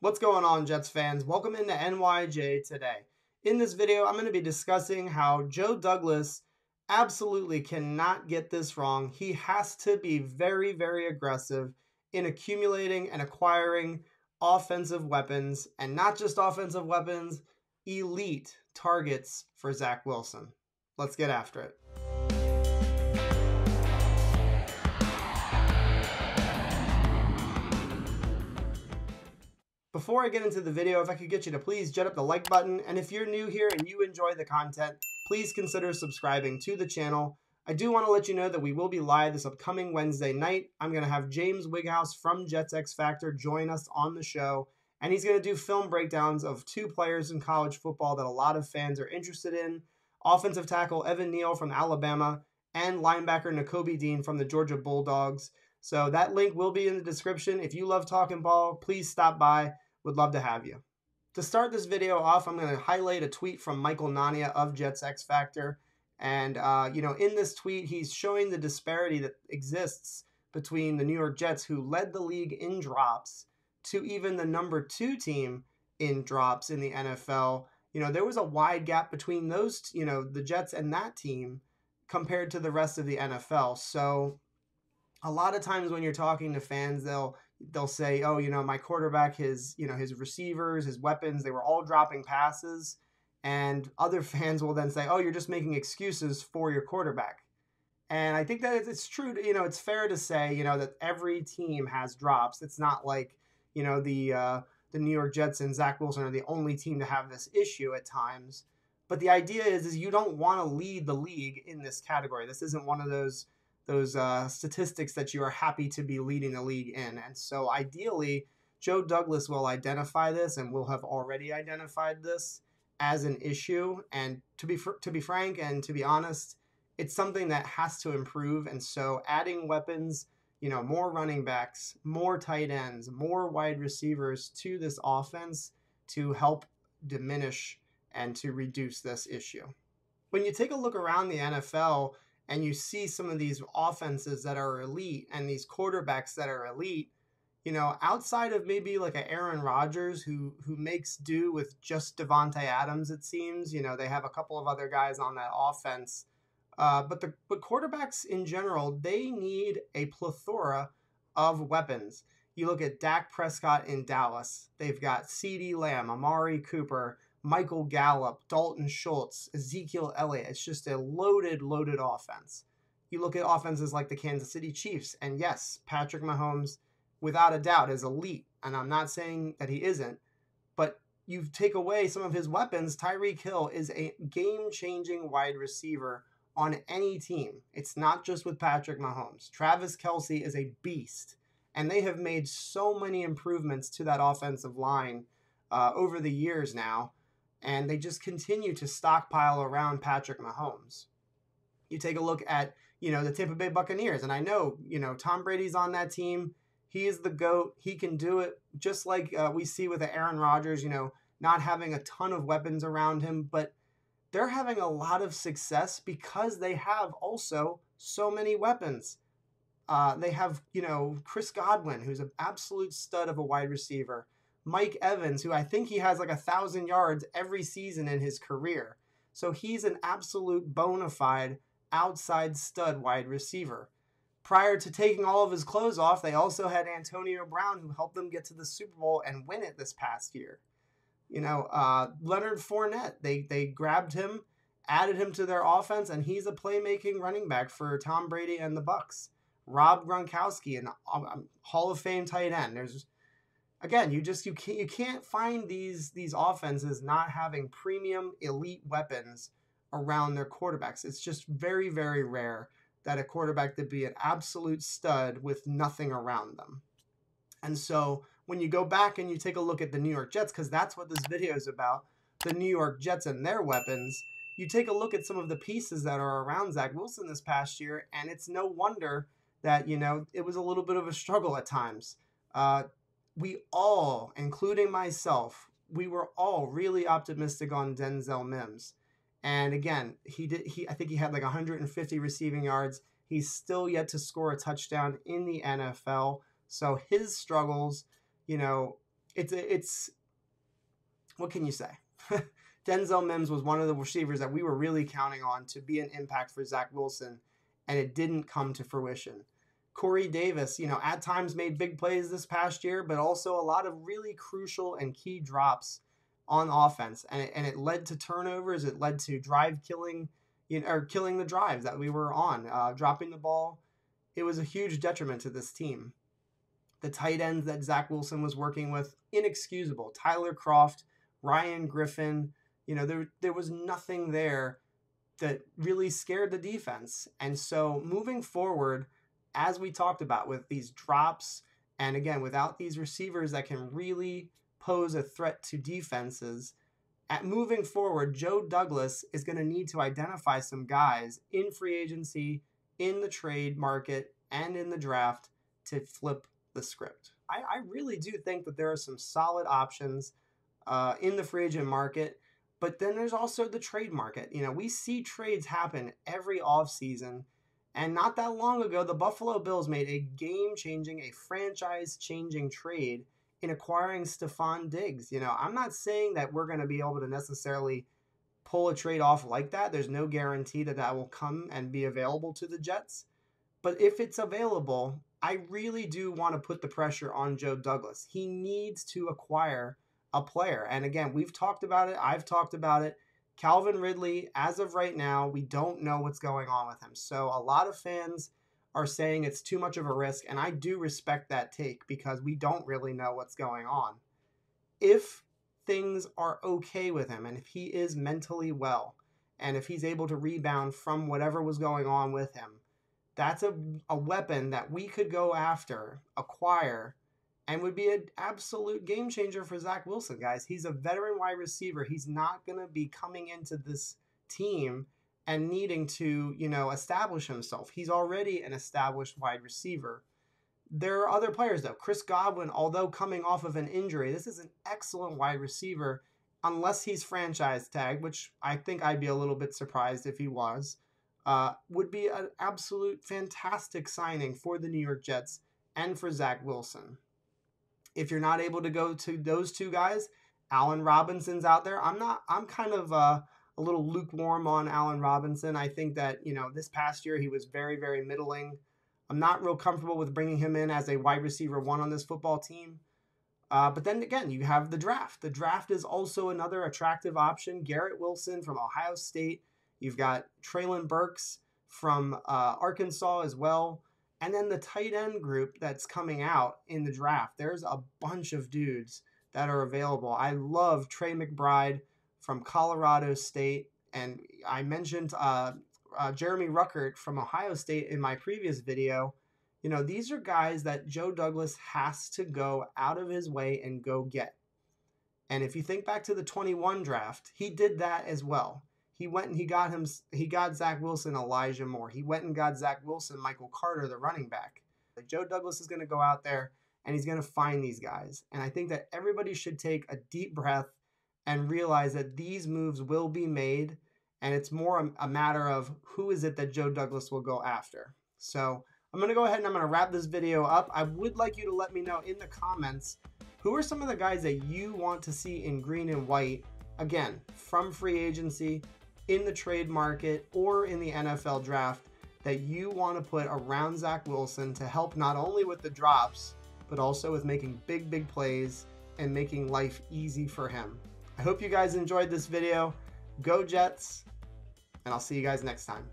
What's going on, Jets fans? Welcome into NYJ Today. In this video, I'm going to be discussing how Joe Douglas absolutely cannot get this wrong. He has to be very, very aggressive in accumulating and acquiring offensive weapons, and not just offensive weapons, elite targets for Zach Wilson. Let's get after it. Before I get into the video, if I could get you to please jet up the like button, and if you're new here and you enjoy the content, please consider subscribing to the channel. I do want to let you know that we will be live this upcoming Wednesday night. I'm going to have James Wighouse from Jets X Factor join us on the show, and he's going to do film breakdowns of two players in college football that a lot of fans are interested in. Offensive tackle Evan Neal from Alabama and linebacker Nakobe Dean from the Georgia Bulldogs. So that link will be in the description. If you love talking ball, please stop by. Would love to have you. To start this video off, I'm going to highlight a tweet from Michael Nania of Jets X Factor. And, in this tweet, he's showing the disparity that exists between the New York Jets, who led the league in drops, to even the number 2 team in drops in the NFL. There was a wide gap between those, the Jets and that team compared to the rest of the NFL. So a lot of times when you're talking to fans, they'll say, oh, my quarterback, his receivers, his weapons, they were all dropping passes. And other fans will then say, oh, you're just making excuses for your quarterback. And I think that it's true. It's fair to say, that every team has drops. It's not like, the New York Jets and Zach Wilson are the only team to have this issue at times. But the idea is you don't want to lead the league in this category. This isn't one of those statistics that you are happy to be leading the league in. And so ideally, Joe Douglas will identify this and will have already identified this as an issue. And to be frank and to be honest, it's something that has to improve. And so adding weapons, more running backs, more tight ends, more wide receivers to this offense to help diminish and to reduce this issue. When you take a look around the NFL, and you see some of these offenses that are elite and these quarterbacks that are elite, outside of maybe like an Aaron Rodgers who makes do with just Devontae Adams, it seems. They have a couple of other guys on that offense. But quarterbacks in general, they need a plethora of weapons. You look at Dak Prescott in Dallas. They've got CeeDee Lamb, Amari Cooper, Michael Gallup, Dalton Schultz, Ezekiel Elliott. It's just a loaded offense. You look at offenses like the Kansas City Chiefs, and yes, Patrick Mahomes, without a doubt, is elite. And I'm not saying that he isn't, but you take away some of his weapons, Tyreek Hill is a game-changing wide receiver on any team. It's not just with Patrick Mahomes. Travis Kelce is a beast, and they have made so many improvements to that offensive line over the years now. And they just continue to stockpile around Patrick Mahomes. You take a look at, the Tampa Bay Buccaneers. And I know, Tom Brady's on that team. He is the GOAT. He can do it just like we see with Aaron Rodgers, not having a ton of weapons around him. But they're having a lot of success because they have also so many weapons. They have, Chris Godwin, who's an absolute stud of a wide receiver. Mike Evans, who I think he has like 1,000 yards every season in his career. So he's an absolute bona fide outside stud wide receiver. Prior to taking all of his clothes off, they also had Antonio Brown, who helped them get to the Super Bowl and win it this past year. Leonard Fournette, they grabbed him, added him to their offense, and he's a playmaking running back for Tom Brady and the Bucs. Rob Gronkowski, an Hall of Fame tight end. Again, you can't find these offenses not having premium elite weapons around their quarterbacks. It's just very, very rare that a quarterback would be an absolute stud with nothing around them. And so when you go back and you take a look at the New York Jets, because that's what this video is about, the New York Jets and their weapons, you take a look at some of the pieces that are around Zach Wilson this past year, and it's no wonder that, it was a little bit of a struggle at times. We all, including myself, we were all really optimistic on Denzel Mims. And again, I think he had like 150 receiving yards. He's still yet to score a touchdown in the NFL. So his struggles, it's what can you say? Denzel Mims was one of the receivers that we were really counting on to be an impact for Zach Wilson, and it didn't come to fruition. Corey Davis, at times made big plays this past year, but also a lot of really crucial and key drops on offense, and it led to turnovers. It led to killing the drives that we were on, dropping the ball. It was a huge detriment to this team. The tight ends that Zach Wilson was working with, inexcusable. Tyler Kroft, Ryan Griffin, there was nothing there that really scared the defense. And so moving forward, as we talked about with these drops, and again, without these receivers that can really pose a threat to defenses, moving forward, Joe Douglas is going to need to identify some guys in free agency, in the trade market, and in the draft to flip the script. I really do think that there are some solid options in the free agent market, but then there's also the trade market. We see trades happen every offseason, and not that long ago, the Buffalo Bills made a game-changing, a franchise-changing trade in acquiring Stephon Diggs. I'm not saying that we're going to be able to necessarily pull a trade off like that. There's no guarantee that that will come and be available to the Jets. But if it's available, I really do want to put the pressure on Joe Douglas. He needs to acquire a player. And again, we've talked about it. I've talked about it. Calvin Ridley, as of right now, we don't know what's going on with him. So a lot of fans are saying it's too much of a risk, and I do respect that take because we don't really know what's going on. If things are okay with him, and if he is mentally well, and if he's able to rebound from whatever was going on with him, that's a weapon that we could go after, acquire, and would be an absolute game changer for Zach Wilson, guys. He's a veteran wide receiver. He's not going to be coming into this team and needing to, establish himself. He's already an established wide receiver. There are other players, though. Chris Godwin, although coming off of an injury, this is an excellent wide receiver, unless he's franchise tagged, which I think I'd be a little bit surprised if he was. Would be an absolute fantastic signing for the New York Jets and for Zach Wilson. If you're not able to go to those two guys, Allen Robinson's out there. I'm kind of a little lukewarm on Allen Robinson. I think that, this past year he was very, very middling. I'm not real comfortable with bringing him in as a wide receiver one on this football team. But then again, you have the draft. The draft is also another attractive option. Garrett Wilson from Ohio State. You've got Treylon Burks from Arkansas as well. And then the tight end group that's coming out in the draft. There's a bunch of dudes that are available. I love Trey McBride from Colorado State. And I mentioned Jeremy Ruckert from Ohio State in my previous video. These are guys that Joe Douglas has to go out of his way and go get. And if you think back to the 21 draft, he did that as well. He went and he got Zach Wilson, Elijah Moore. He went and got Zach Wilson, Michael Carter, the running back. Joe Douglas is going to go out there and he's going to find these guys. And I think that everybody should take a deep breath and realize that these moves will be made. And it's more a matter of who is it that Joe Douglas will go after. So I'm going to go ahead and I'm going to wrap this video up. I would like you to let me know in the comments, who are some of the guys that you want to see in green and white, again, from free agency, in the trade market, or in the NFL draft, that you want to put around Zach Wilson to help not only with the drops, but also with making big, big plays and making life easy for him. I hope you guys enjoyed this video. Go Jets, and I'll see you guys next time.